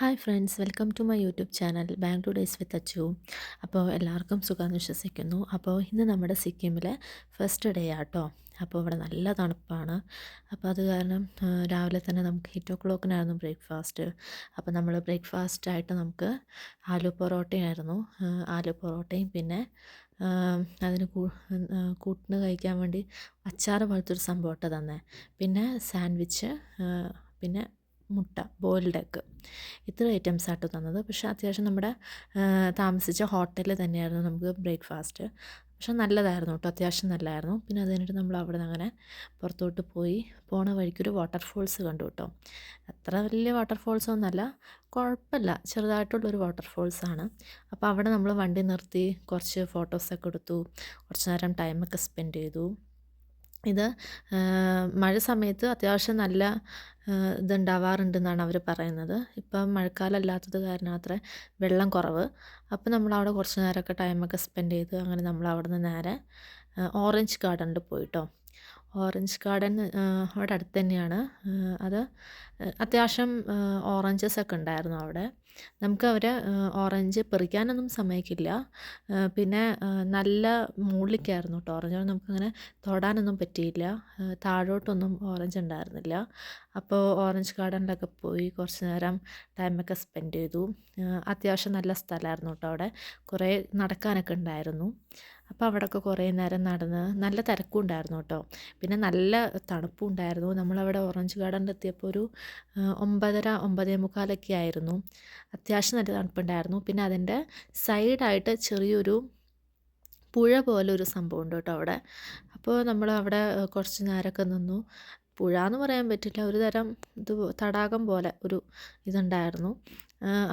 Hi friends, welcome to my YouTube channel Bangalore days with Achu. അപ്പോൾ എല്ലാവർക്കും സുഖമെന്ന് വിശ്വസിക്കുന്നു. അപ്പോൾ ഇന്ന് നമ്മുടെ സിക്കിമിലെ ഫസ്റ്റ് ഡേ ആട്ടോ. അപ്പോൾ ഇവിടെ നല്ല തണുപ്പാണ്. അപ്പോൾ അത് കാരണം രാവിലെ തന്നെ നമുക്ക് 8 o'clock ബ്രേക്ക്ഫാസ്റ്റ്. അപ്പോൾ നമ്മൾ ബ്രേക്ക്ഫാസ്റ്റായിട്ട് നമുക്ക് ആലു പൊറോട്ടയായിരുന്നു. ആലു പൊറോട്ടയും പിന്നെ അതിന് കൂട്ടിന് കഴിക്കാൻ വേണ്ടി അച്ചാർ പോലത്തെ ഒരു സംഭവം തന്നെ. പിന്നെ സാൻഡ്വിച്ച്, പിന്നെ മുട്ട, ബോയിൽഡ് എഗ്ഗ്, ഇത്ര ഐറ്റംസ് ആട്ടോ തന്നത്. പക്ഷേ അത്യാവശ്യം നമ്മുടെ താമസിച്ച ഹോട്ടലിൽ തന്നെയായിരുന്നു നമുക്ക് ബ്രേക്ക്ഫാസ്റ്റ്. പക്ഷെ നല്ലതായിരുന്നു കേട്ടോ, അത്യാവശ്യം നല്ലതായിരുന്നു. പിന്നെ അത് കഴിഞ്ഞിട്ട് നമ്മൾ അവിടെ നിന്ന് അങ്ങനെ പുറത്തോട്ട് പോയി പോണ വഴിക്കൊരു വാട്ടർഫോൾസ് കണ്ടു കേട്ടോ. അത്ര വലിയ വാട്ടർഫോൾസ് ഒന്നുമല്ല, കുഴപ്പമില്ല, ചെറുതായിട്ടുള്ളൊരു വാട്ടർഫോൾസാണ്. അപ്പോൾ അവിടെ നമ്മൾ വണ്ടി നിർത്തി കുറച്ച് ഫോട്ടോസൊക്കെ എടുത്തു, കുറച്ച് നേരം ടൈമൊക്കെ സ്പെൻഡ് ചെയ്തു. ഇത് മഴ സമയത്ത് അത്യാവശ്യം നല്ല ഇതുണ്ടാവാറുണ്ടെന്നാണ് അവർ പറയുന്നത്. ഇപ്പം മഴക്കാലം അല്ലാത്തത് കാരണം അത്ര വെള്ളം കുറവ്. അപ്പോൾ നമ്മളവിടെ കുറച്ച് നേരമൊക്കെ ടൈമൊക്കെ സ്പെൻഡ് ചെയ്ത് അങ്ങനെ നമ്മൾ അവിടെ നിന്ന് നേരെ ഓറഞ്ച് ഗാർഡനിൽ പോയിട്ടോ. ഓറഞ്ച് ഗാർഡൻ അവിടെ അടുത്ത് തന്നെയാണ്. അത് അത്യാവശ്യം ഓറഞ്ചസ് ഒക്കെ ഉണ്ടായിരുന്നു അവിടെ. നമുക്ക് അവർ ഓറഞ്ച് പറിക്കാനൊന്നും സമ്മതിക്കില്ല. പിന്നെ നല്ല മുകളിലേക്കായിരുന്നു കേട്ടോ ഓറഞ്ച്. നമുക്കങ്ങനെ തൊടാനൊന്നും പറ്റിയില്ല. താഴോട്ടൊന്നും ഓറഞ്ച് ഉണ്ടായിരുന്നില്ല. അപ്പോൾ ഓറഞ്ച് ഗാർഡനിലൊക്കെ പോയി കുറച്ച് നേരം ടൈമൊക്കെ സ്പെൻഡ് ചെയ്തു. അത്യാവശ്യം നല്ല സ്ഥലമായിരുന്നു കേട്ടോ അവിടെ. കുറേ നടക്കാനൊക്കെ ഉണ്ടായിരുന്നു. അപ്പോൾ അവിടെയൊക്കെ കുറേ നേരം നടന്ന് നല്ല തിരക്കും ഉണ്ടായിരുന്നു കേട്ടോ. പിന്നെ നല്ല തണുപ്പും ഉണ്ടായിരുന്നു. നമ്മളവിടെ ഓറഞ്ച് ഗാർഡനിലെത്തിയപ്പോൾ ഒരു 9:30 9:45 ആയിരുന്നു. അത്യാവശ്യം നല്ല തണുപ്പുണ്ടായിരുന്നു. പിന്നെ അതിൻ്റെ സൈഡായിട്ട് ചെറിയൊരു പുഴ പോലെ ഒരു സംഭവം ഉണ്ട് കേട്ടോ അവിടെ. അപ്പോൾ നമ്മൾ അവിടെ കുറച്ച് നേരമൊക്കെ നിന്നു. പുഴ എന്ന് പറയാൻ പറ്റില്ല, ഒരു തരം ഇത് തടാകം പോലെ ഒരു ഇതുണ്ടായിരുന്നു.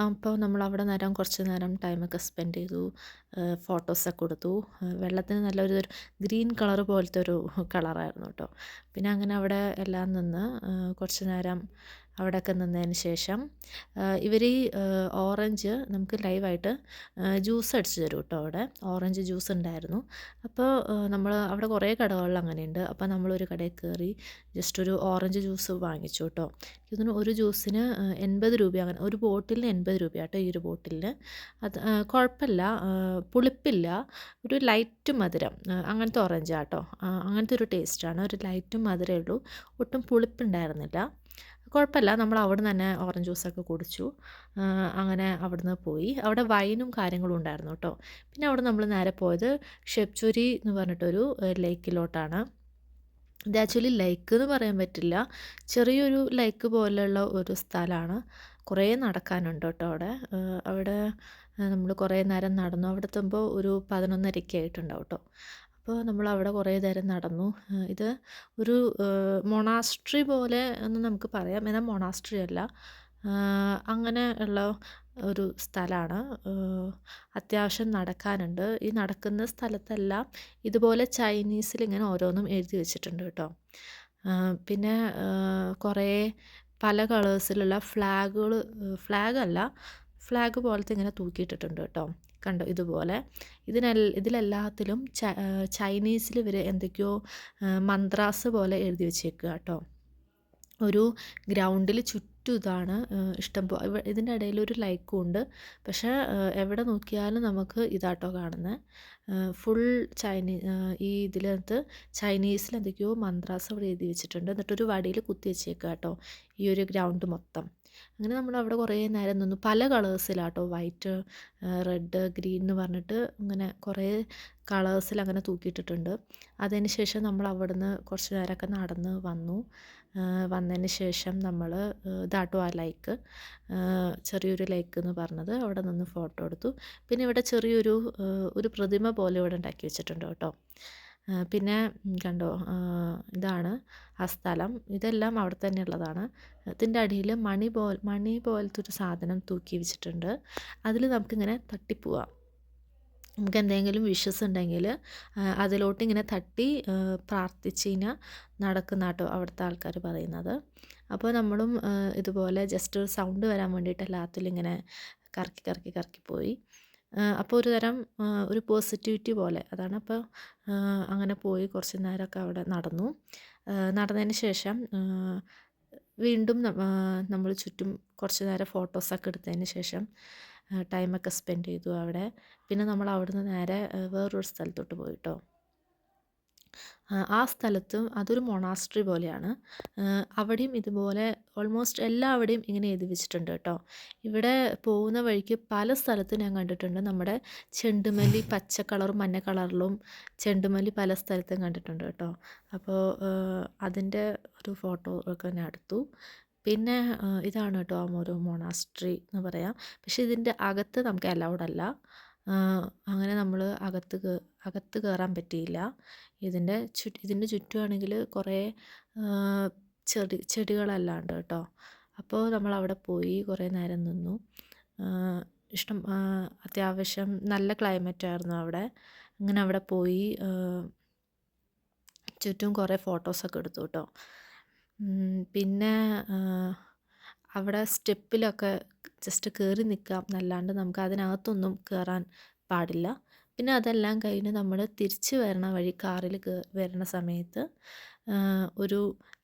അപ്പോൾ നമ്മളവിടെ കുറച്ച് നേരം ടൈമൊക്കെ സ്പെൻഡ് ചെയ്തു, ഫോട്ടോസൊക്കെ എടുത്തു. വെള്ളത്തിന് നല്ലൊരു ഗ്രീൻ കളർ പോലത്തെ ഒരു കളറായിരുന്നു കേട്ടോ. പിന്നെ അങ്ങനെ അവിടെ എല്ലാം നിന്ന് കുറച്ച് നേരം അവിടെയൊക്കെ നിന്നതിന് ശേഷം ഇവർ ഈ ഓറഞ്ച് നമുക്ക് ലൈവായിട്ട് ജ്യൂസ് അടിച്ച് തരും കേട്ടോ. അവിടെ ഓറഞ്ച് ജ്യൂസ് ഉണ്ടായിരുന്നു. അപ്പോൾ നമ്മൾ അവിടെ കുറേ കടകളിൽ അങ്ങനെയുണ്ട്. അപ്പോൾ നമ്മളൊരു കടയിൽ കയറി ജസ്റ്റ് ഒരു ഓറഞ്ച് ജ്യൂസ് വാങ്ങിച്ചു കേട്ടോ. ഇതിന് ഒരു ജ്യൂസിന് 80 രൂപ, അങ്ങനെ ഒരു ബോട്ടിലിന് 80 രൂപ കേട്ടോ. ഈ ഒരു ബോട്ടിലിന് അത് കുഴപ്പമില്ല, പുളിപ്പില്ല, ഒരു ലൈറ്റ് മധുരം, അങ്ങനത്തെ ഓറഞ്ച് കേട്ടോ. അങ്ങനത്തെ ഒരു ടേസ്റ്റാണ്, ഒരു ലൈറ്റ് മധുരമേ ഉള്ളൂ, ഒട്ടും പുളിപ്പുണ്ടായിരുന്നില്ല. കുഴപ്പമില്ല, നമ്മൾ അവിടെ നിന്ന് തന്നെ ഓറഞ്ച് ജ്യൂസൊക്കെ കുടിച്ചു. അങ്ങനെ അവിടുന്ന് പോയി. അവിടെ വൈനും കാര്യങ്ങളും ഉണ്ടായിരുന്നു കേട്ടോ. പിന്നെ അവിടെ നമ്മൾ നേരെ പോയത് ഷെപ്ചുരി എന്ന് പറഞ്ഞിട്ടൊരു ലേക്കിലോട്ടാണ്. ഇത് ആക്ച്വലി ലേക്ക് എന്ന് പറയാൻ പറ്റില്ല, ചെറിയൊരു ലേക്ക് പോലെയുള്ള ഒരു സ്ഥലമാണ്. കുറേ നടക്കാനുണ്ട് കേട്ടോ അവിടെ. അവിടെ നമ്മൾ കുറേ നേരം നടന്നു. അവിടെ എത്തുമ്പോൾ ഒരു 11:30 ആയിട്ടുണ്ടാവും കേട്ടോ. അപ്പോൾ നമ്മളവിടെ കുറേ നേരം നടന്നു. ഇത് ഒരു മൊണാസ്ട്രി പോലെ എന്ന് നമുക്ക് പറയാം, എന്നാൽ മൊണാസ്ട്രി അല്ല, അങ്ങനെ ഉള്ള ഒരു സ്ഥലമാണ്. അത്യാവശ്യം നടക്കാനുണ്ട്. ഈ നടക്കുന്ന സ്ഥലത്തെല്ലാം ഇതുപോലെ ചൈനീസിൽ ഇങ്ങനെ ഓരോന്നും എഴുതി വെച്ചിട്ടുണ്ട് കേട്ടോ. പിന്നെ കുറേ പല കളേഴ്സിലുള്ള ഫ്ലാഗുകൾ, ഫ്ലാഗല്ല, ഫ്ലാഗ് പോലത്തെ ഇങ്ങനെ തൂക്കിയിട്ടിട്ടുണ്ട് കേട്ടോ. കണ്ടോ ഇതുപോലെ. ഇതിലെല്ലാത്തിലും ചൈനീസിൽ ഇവർ എന്തൊക്കെയോ മന്ത്രാസ് പോലെ എഴുതി വെച്ചേക്കുക കേട്ടോ. ഒരു ഗ്രൗണ്ടിൽ ചുറ്റും ഇതാണ് ഇഷ്ടം ഇതിൻ്റെ ഇടയിൽ ഒരു ലൈക്കും ഉണ്ട്. പക്ഷേ എവിടെ നോക്കിയാലും നമുക്ക് ഇതാട്ടോ കാണുന്നത്. ഫുൾ ഈ ഇതിനകത്ത് ചൈനീസിൽ എന്തൊക്കെയോ മന്ത്രാസ് അവിടെ എഴുതി വെച്ചിട്ടുണ്ട്. എന്നിട്ടൊരു വടിയിൽ കുത്തി വെച്ചേക്കുക കേട്ടോ ഈ ഒരു ഗ്രൗണ്ട് മൊത്തം. അങ്ങനെ നമ്മൾ അവിടെ കുറേ നേരം നിന്നു. പല കളേഴ്സിലാട്ടോ, വൈറ്റ്, റെഡ്, ഗ്രീൻ എന്ന് പറഞ്ഞിട്ട് അങ്ങനെ കുറേ കളേഴ്സിൽ അങ്ങനെ തൂക്കിയിട്ടിട്ടുണ്ട്. അതിന് ശേഷം നമ്മൾ അവിടുന്ന് കുറച്ച് നേരമൊക്കെ നടന്ന് വന്നു. വന്നതിന് ശേഷം നമ്മൾ ഇതാട്ടോ ആ ലേക്ക്, ചെറിയൊരു ലേക്ക് എന്ന് പറഞ്ഞത്. അവിടെ നിന്ന് ഫോട്ടോ എടുത്തു. പിന്നെ ഇവിടെ ചെറിയൊരു ഒരു പ്രതിമ പോലെ ഇവിടെ ഉണ്ടാക്കി വെച്ചിട്ടുണ്ട് കേട്ടോ. പിന്നെ കണ്ടോ, ഇതാണ് ആ സ്ഥലം. ഇതെല്ലാം അവിടെ തന്നെ ഉള്ളതാണ്. ഇതിൻ്റെ അടിയിൽ മണി പോലത്തെ ഒരു സാധനം തൂക്കി വെച്ചിട്ടുണ്ട്. അതിൽ നമുക്കിങ്ങനെ തട്ടിപ്പോവാം. നമുക്ക് എന്തെങ്കിലും വിഷസ് ഉണ്ടെങ്കിൽ അതിലോട്ട് ഇങ്ങനെ തട്ടി പ്രാർത്ഥിച്ച് കഴിഞ്ഞാൽ നടക്കുന്ന കേട്ടോ അവിടുത്തെ ആൾക്കാർ പറയുന്നത്. അപ്പോൾ നമ്മളും ഇതുപോലെ ജസ്റ്റ് ഒരു സൗണ്ട് വരാൻ വേണ്ടിയിട്ട് എല്ലാത്തിലും ഇങ്ങനെ കറക്കി കറക്കി കറക്കി പോയി. അപ്പോൾ ഒരു തരം ഒരു പോസിറ്റിവിറ്റി പോലെ അതാണ്. അപ്പോൾ അങ്ങനെ പോയി കുറച്ച് നേരമൊക്കെ അവിടെ നടന്നു. നടന്നതിന് ശേഷം വീണ്ടും നമ്മൾ ചുറ്റും കുറച്ച് നേരം ഫോട്ടോസൊക്കെ എടുത്തതിന് ശേഷം ടൈമൊക്കെ സ്പെൻഡ് ചെയ്തു അവിടെ. പിന്നെ നമ്മൾ അവിടുന്ന് നേരെ വേറൊരു സ്ഥലത്തോട്ട് പോയിട്ടോ. ആ സ്ഥലത്തും അതൊരു മൊണാസ്ട്രി പോലെയാണ്. അവിടെയും ഇതുപോലെ ഓൾമോസ്റ്റ് എല്ലാവിടെയും ഇങ്ങനെ എഴുതി വെച്ചിട്ടുണ്ട് കേട്ടോ. ഇവിടെ പോകുന്ന വഴിക്ക് പല സ്ഥലത്തും ഞാൻ കണ്ടിട്ടുണ്ട് നമ്മുടെ ചെണ്ടുമല്ലി പച്ച കളറും മഞ്ഞ കളറിലും ചെണ്ടുമല്ലി പല സ്ഥലത്തും കണ്ടിട്ടുണ്ട് കേട്ടോ. അപ്പോൾ അതിൻ്റെ ഒരു ഫോട്ടോ ഒക്കെ ഞാൻ എടുത്തു. പിന്നെ ഇതാണ് കേട്ടോ ആ ഒരു മൊണാസ്ട്രി എന്ന് പറയാം. പക്ഷേ ഇതിൻ്റെ അകത്ത് നമുക്ക് അലൗഡ് അല്ല. അങ്ങനെ നമ്മൾ അകത്ത് കയറാൻ പറ്റിയില്ല. ഇതിൻ്റെ ചുറ്റുമാണെങ്കിൽ കുറേ ചെടികളെല്ലാം ഉണ്ട് കേട്ടോ. അപ്പോൾ നമ്മളവിടെ പോയി കുറേ നേരം നിന്നു. അത്യാവശ്യം നല്ല ക്ലൈമറ്റായിരുന്നു അവിടെ. അങ്ങനെ അവിടെ പോയി ചുറ്റും കുറേ ഫോട്ടോസൊക്കെ എടുത്തു കേട്ടോ. പിന്നെ അവിടെ സ്റ്റെപ്പിലൊക്കെ ജസ്റ്റ് കയറി നിൽക്കാം എന്നല്ലാണ്ട് നമുക്ക് അതിനകത്തൊന്നും കയറാൻ പാടില്ല. പിന്നെ അതെല്ലാം കഴിഞ്ഞ് നമ്മൾ തിരിച്ച് വരണ വഴി കാറിൽ വരണ സമയത്ത് ഒരു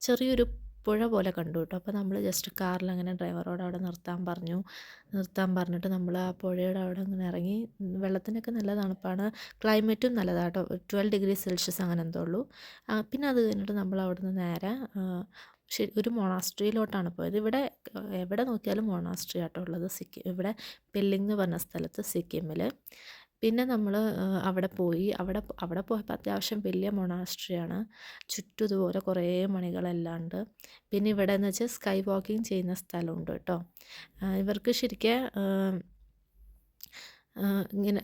ചെറിയൊരു പുഴ പോലെ കണ്ടു കേട്ടോ. അപ്പോൾ നമ്മൾ ജസ്റ്റ് കാറിലങ്ങനെ ഡ്രൈവറോട് അവിടെ നിർത്താൻ പറഞ്ഞിട്ട് നമ്മൾ ആ പുഴയുടെ അവിടെ അങ്ങനെ ഇറങ്ങി. വെള്ളത്തിനൊക്കെ നല്ല തണുപ്പാണ്, ക്ലൈമറ്റും നല്ലതാണ് കേട്ടോ. 12 ഡിഗ്രി സെൽഷ്യസ് അങ്ങനെ എന്തോ ഉള്ളൂ. പിന്നെ അത് കഴിഞ്ഞിട്ട് നമ്മൾ അവിടുന്ന് നേരെ ഒരു മൊണാസ്ട്രിയിലോട്ടാണ് പോയത്. ഇവിടെ എവിടെ നോക്കിയാലും മൊണാസ്ട്രി ആട്ടോ ഉള്ളത് ഇവിടെ പെല്ലിംഗ് എന്ന് പറഞ്ഞ സ്ഥലത്ത് സിക്കിമിൽ. പിന്നെ നമ്മൾ അവിടെ പോയി. അവിടെ പോയപ്പോൾ അത്യാവശ്യം വലിയ മൊണാസ്ട്രിയാണ്. ചുറ്റും ഇതുപോലെ കുറേ മണികളെല്ലാം ഉണ്ട്. പിന്നെ ഇവിടെ എന്ന് വെച്ചാൽ സ്കൈ വാക്കിംഗ് ചെയ്യുന്ന സ്ഥലമുണ്ട് കേട്ടോ. ഇവർക്ക് ശരിക്കും ഇങ്ങനെ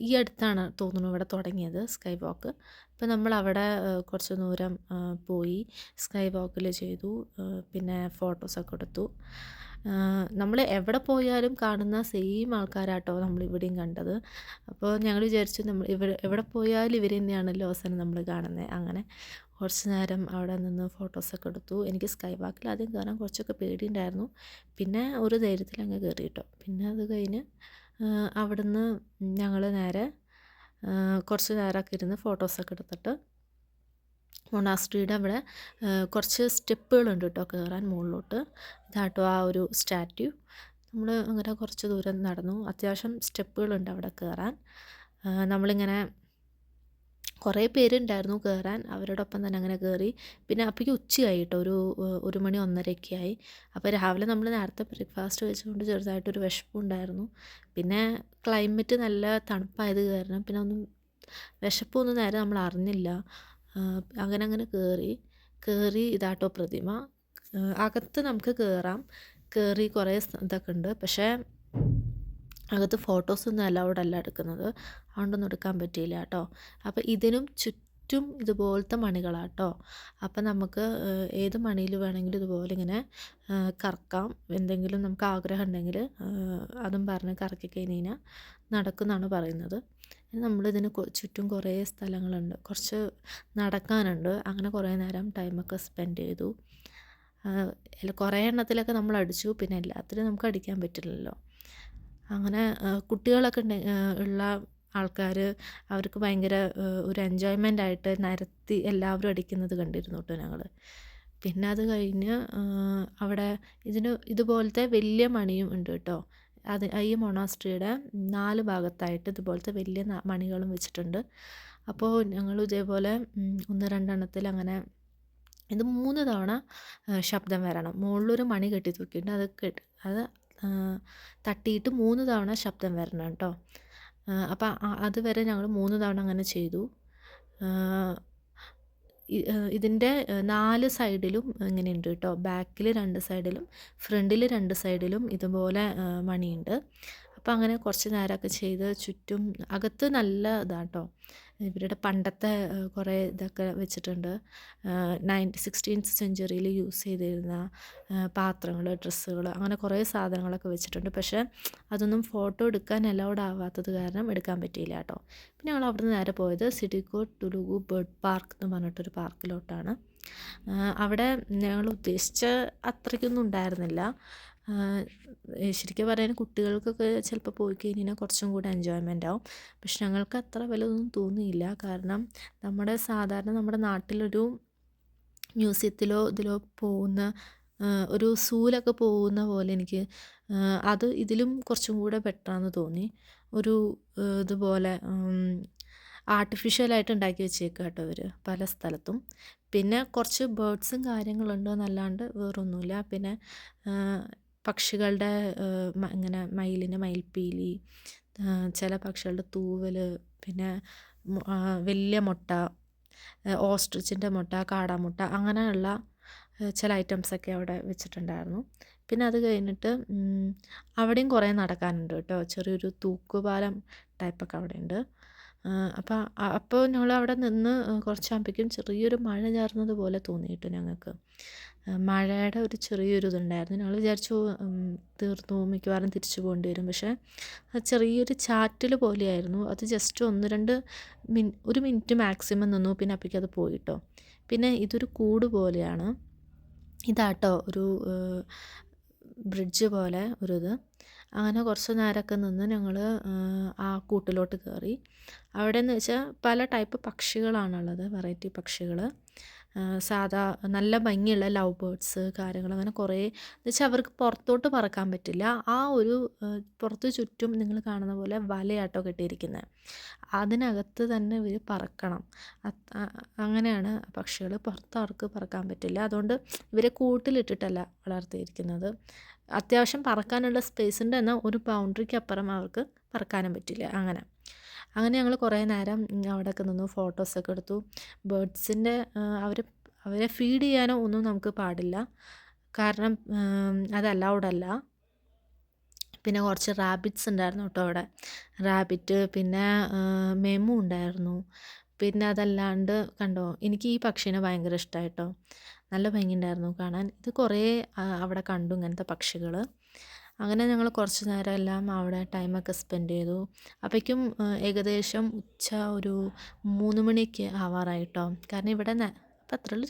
ഈ അടുത്താണ് തോന്നുന്നു ഇവിടെ തുടങ്ങിയത് സ്കൈ വാക്ക്. അപ്പോൾ നമ്മളവിടെ കുറച്ച് ദൂരം പോയി സ്കൈ വാക്കിൽ ചെയ്തു. പിന്നെ ഫോട്ടോസൊക്കെ എടുത്തു. നമ്മൾ എവിടെ പോയാലും കാണുന്ന സെയിം ആൾക്കാരാട്ടോ നമ്മളിവിടെയും കണ്ടത്. അപ്പോൾ ഞങ്ങൾ വിചാരിച്ചു നമ്മൾ എവിടെ പോയാലും ഇവർ തന്നെയാണല്ലോ അവസാനം നമ്മൾ കാണുന്നത്. അങ്ങനെ കുറച്ച് നേരം അവിടെ നിന്ന് ഫോട്ടോസൊക്കെ എടുത്തു. എനിക്ക് സ്കൈ വാക്കിൽ ആദ്യം കയറാൻ കുറച്ചൊക്കെ പേടിയുണ്ടായിരുന്നു. പിന്നെ ഒരു ധൈര്യത്തിൽ അങ്ങ് കയറി കേട്ടോ. പിന്നെ അത് കഴിഞ്ഞ് അവിടുന്ന് ഞങ്ങൾ നേരെ കുറച്ച് നേരമൊക്കെ ഇരുന്ന് ഫോട്ടോസൊക്കെ എടുത്തിട്ട് മൊണാസ്ട്രിയുടെ അവിടെ കുറച്ച് സ്റ്റെപ്പുകളുണ്ട് കേട്ടോ കയറാൻ മുകളിലോട്ട്. ഇതാട്ടോ ആ ഒരു സ്റ്റാറ്റ്യൂ. നമ്മൾ അങ്ങനെ കുറച്ച് ദൂരം നടന്നു. അത്യാവശ്യം സ്റ്റെപ്പുകളുണ്ട് അവിടെ കയറാൻ. നമ്മളിങ്ങനെ കുറേ പേരുണ്ടായിരുന്നു കയറാൻ. അവരോടൊപ്പം തന്നെ അങ്ങനെ കയറി. പിന്നെ അപ്പോഴേക്കും ഉച്ചയായി കേട്ടോ. ഒരു മണി 1:30 ആയി. അപ്പോൾ രാവിലെ നമ്മൾ നേരത്തെ ബ്രേക്ക്ഫാസ്റ്റ് കഴിച്ചുകൊണ്ട് ചെറുതായിട്ടൊരു വിശപ്പുണ്ടായിരുന്നു. പിന്നെ ക്ലൈമറ്റ് നല്ല തണുപ്പായത് കാരണം പിന്നെ വിശപ്പൊന്നും നേരെ നമ്മൾ അറിഞ്ഞില്ല. അങ്ങനെ കയറി ഇതാട്ടോ പ്രതിമ. അകത്ത് നമുക്ക് കയറി കുറേ ഇതൊക്കെ ഉണ്ട്. പക്ഷേ അകത്ത് ഫോട്ടോസൊന്നും അലൗഡ് അല്ല എടുക്കുന്നത്. അതുകൊണ്ടൊന്നും എടുക്കാൻ പറ്റിയില്ല കേട്ടോ. അപ്പോൾ ഇതിനും ചുറ്റും ഇതുപോലത്തെ മണികളാട്ടോ. അപ്പം നമുക്ക് ഏത് മണിയിൽ വേണമെങ്കിലും ഇതുപോലെ ഇങ്ങനെ കറക്കാം. എന്തെങ്കിലും നമുക്ക് ആഗ്രഹം ഉണ്ടെങ്കിൽ അതും പറഞ്ഞ് കറക്കി കഴിഞ്ഞാൽ നടക്കുമെന്നാണ് പറയുന്നത്. നമ്മളിതിന് ചുറ്റും കുറേ സ്ഥലങ്ങളുണ്ട്, കുറച്ച് നടക്കാനുണ്ട്. അങ്ങനെ കുറേ നേരം ടൈമൊക്കെ സ്പെൻഡ് ചെയ്തു. കുറേ എണ്ണത്തിലൊക്കെ നമ്മൾ അടിച്ചു. പിന്നെ എല്ലാത്തിലും നമുക്ക് അടിക്കാൻ പറ്റില്ലല്ലോ. അങ്ങനെ കുട്ടികളൊക്കെ ഉള്ള ആൾക്കാർ അവർക്ക് ഭയങ്കര ഒരു എൻജോയ്മെൻ്റ് ആയിട്ട് നിരത്തി എല്ലാവരും അടിക്കുന്നത് കണ്ടിരുന്നു കേട്ടോ ഞങ്ങൾ. പിന്നെ അത് കഴിഞ്ഞ് അവിടെ ഇതുപോലത്തെ വലിയ മണിയും ഉണ്ട് കേട്ടോ. ഈ മൊണാസ്ട്രിയുടെ 4 ഭാഗത്തായിട്ട് ഇതുപോലത്തെ വലിയ മണികളും വെച്ചിട്ടുണ്ട്. അപ്പോൾ ഞങ്ങൾ ഇതേപോലെ 1-2 എണ്ണത്തിൽ അങ്ങനെ ഇത് 3 തവണ ശബ്ദം വരണം. മുകളിലൊരു മണി കെട്ടി തൂക്കിയിട്ട് അത് തട്ടിയിട്ട് 3 തവണ ശബ്ദം വരണം കേട്ടോ. അപ്പം അതുവരെ ഞങ്ങൾ 3 തവണ അങ്ങനെ ചെയ്തു. ഇതിൻ്റെ 4 സൈഡിലും ഇങ്ങനെയുണ്ട് കേട്ടോ. ബാക്കിൽ 2 സൈഡിലും ഫ്രണ്ടിൽ 2 സൈഡിലും ഇതുപോലെ മണിയുണ്ട്. അപ്പോൾ അങ്ങനെ കുറച്ച് നേരമൊക്കെ ചെയ്ത് ചുറ്റും അകത്ത് നല്ല ഇതാട്ടോ. ഇവരുടെ പണ്ടത്തെ കുറേ ഇതൊക്കെ വെച്ചിട്ടുണ്ട്. 16th സെഞ്ച്വറിയിൽ യൂസ് ചെയ്തിരുന്ന പാത്രങ്ങൾ, ഡ്രസ്സുകൾ, അങ്ങനെ കുറേ സാധനങ്ങളൊക്കെ വെച്ചിട്ടുണ്ട്. പക്ഷേ അതൊന്നും ഫോട്ടോ എടുക്കാൻ അലൗഡ് ആവാത്തത് കാരണം എടുക്കാൻ പറ്റിയില്ല കേട്ടോ. പിന്നെ ഞങ്ങൾ അവിടുന്ന് നേരെ പോയത് സിഡിക്കോട്ട് ടുലുഗു ബേർഡ് പാർക്ക് എന്ന് പറഞ്ഞിട്ടൊരു പാർക്കിലോട്ടാണ്. അവിടെ ഞങ്ങൾ ഉദ്ദേശിച്ച അത്രയ്ക്കൊന്നും ഉണ്ടായിരുന്നില്ല. ശരിക്കും പറയാൻ കുട്ടികൾക്കൊക്കെ ചിലപ്പോൾ പോയി കഴിഞ്ഞാൽ കുറച്ചും കൂടെ എൻജോയ്മെൻ്റ് ആവും. പക്ഷെ ഞങ്ങൾക്ക് അത്ര വലുതൊന്നും തോന്നിയില്ല. കാരണം സാധാരണ നമ്മുടെ നാട്ടിലൊരു മ്യൂസിയത്തിലോ ഇതിലോ പോകുന്ന ഒരു സൂവിലൊക്കെ പോകുന്ന പോലെ എനിക്ക് അത് ഇതിലും കുറച്ചും കൂടെ ബെറ്ററാന്ന് തോന്നി. ഒരു ഇതുപോലെ ആർട്ടിഫിഷ്യലായിട്ട് ഉണ്ടാക്കി വെച്ചേക്കുക കേട്ടോ ഇവർ പല സ്ഥലത്തും. പിന്നെ കുറച്ച് ബേർഡ്സും കാര്യങ്ങളുണ്ട് എന്നല്ലാണ്ട് വേറൊന്നുമില്ല. പിന്നെ ആ, പക്ഷികളുടെ ഇങ്ങനെ മയിലിൻ്റെ മയിൽപ്പീലി, ചില പക്ഷികളുടെ തൂവൽ, പിന്നെ വലിയ മുട്ട, ഓസ്ട്രിച്ചിൻ്റെ മുട്ട, കാടാമുട്ട, അങ്ങനെയുള്ള ചില ഐറ്റംസൊക്കെ അവിടെ വെച്ചിട്ടുണ്ടായിരുന്നു. പിന്നെ അത് കഴിഞ്ഞിട്ട് അവിടെയും കുറേ നടക്കാനുണ്ട് കേട്ടോ. ചെറിയൊരു തൂക്കുപാലം ടൈപ്പൊക്കെ അവിടെയുണ്ട്. അപ്പോൾ അപ്പോൾ ഞങ്ങൾ അവിടെ നിന്ന് കുറച്ചാകുമ്പോഴേക്കും ചെറിയൊരു മഴ ചാറുന്നത് പോലെ തോന്നി കേട്ടോ ഞങ്ങൾക്ക്. മഴയുടെ ഒരു ചെറിയൊരു ഇതുണ്ടായിരുന്നു. ഞങ്ങൾ വിചാരിച്ചു തീർന്നു, മിക്കവാറും തിരിച്ചു പോകേണ്ടി വരും. പക്ഷേ അത് ചെറിയൊരു ചാറ്റൽ പോലെയായിരുന്നു. അത് ജസ്റ്റ് 1-2 1 മിനിറ്റ് മാക്സിമം നിന്നു. പിന്നെ അപ്പോഴേക്കും അത് പോയി ട്ടോ. പിന്നെ ഇതൊരു കൂട് പോലെയാണ്. ഇതാട്ടോ ഒരു ബ്രിഡ്ജ് പോലെ ഒരിത്. അങ്ങനെ കുറച്ച് നേരമൊക്കെ നിന്ന് ഞങ്ങൾ ആ കൂട്ടിലോട്ട് കയറി. അവിടെയെന്ന് വെച്ചാൽ പല ടൈപ്പ് പക്ഷികളാണുള്ളത്, വെറൈറ്റി പക്ഷികൾ. സാധാ നല്ല ഭംഗിയുള്ള ലവ് ബേർഡ്സ് കാര്യങ്ങൾ, അങ്ങനെ കുറേ എന്ന് വെച്ചാൽ അവർക്ക് പുറത്തോട്ട് പറക്കാൻ പറ്റില്ല. ആ ഒരു പുറത്ത് ചുറ്റും നിങ്ങൾ കാണുന്ന പോലെ വലയാട്ടോ കെട്ടിയിരിക്കുന്നത്. അതിനകത്ത് തന്നെ ഇവർ പറക്കണം. അങ്ങനെയാണ് പക്ഷികൾ. പുറത്ത് അവർക്ക് പറക്കാൻ പറ്റില്ല. അതുകൊണ്ട് ഇവരെ കൂട്ടിലിട്ടിട്ടല്ല വളർത്തിയിരിക്കുന്നത്. അത്യാവശ്യം പറക്കാനുള്ള സ്പേസ് ഉണ്ട്, എന്നാൽ ഒരു ബൗണ്ടറിക്ക് അപ്പുറം അവർക്ക് പറക്കാനും പറ്റില്ല. അങ്ങനെ ഞങ്ങൾ കുറേ നേരം അവിടെയൊക്കെ നിന്നു, ഫോട്ടോസൊക്കെ എടുത്തു. ബേർഡ്സിൻ്റെ അവരെ ഫീഡ് ചെയ്യാനോ ഒന്നും നമുക്ക് പാടില്ല, കാരണം അത് അലൗഡ് അല്ല. പിന്നെ കുറച്ച് റാബിറ്റ്സ് ഉണ്ടായിരുന്നു കേട്ടോ അവിടെ. റാബിറ്റ്, പിന്നെ മെമു ഉണ്ടായിരുന്നു. പിന്നെ അതല്ലാണ്ട് കണ്ടോ, എനിക്ക് ഈ പക്ഷീനെ ഭയങ്കര ഇഷ്ടമായി കേട്ടോ. നല്ല ഭംഗിയുണ്ടായിരുന്നു കാണാൻ. ഇത് കുറേ അവിടെ കണ്ടു ഇങ്ങനത്തെ പക്ഷികൾ. അങ്ങനെ ഞങ്ങൾ കുറച്ച് നേരം എല്ലാം അവിടെ ടൈമൊക്കെ സ്പെൻഡ് ചെയ്തു. അപ്പോഴേക്കും ഏകദേശം ഉച്ച ഒരു 3 മണിയൊക്കെ ആവാറായി കേട്ടോ. കാരണം ഇവിടെ അപ്പം അത്രയുള്ള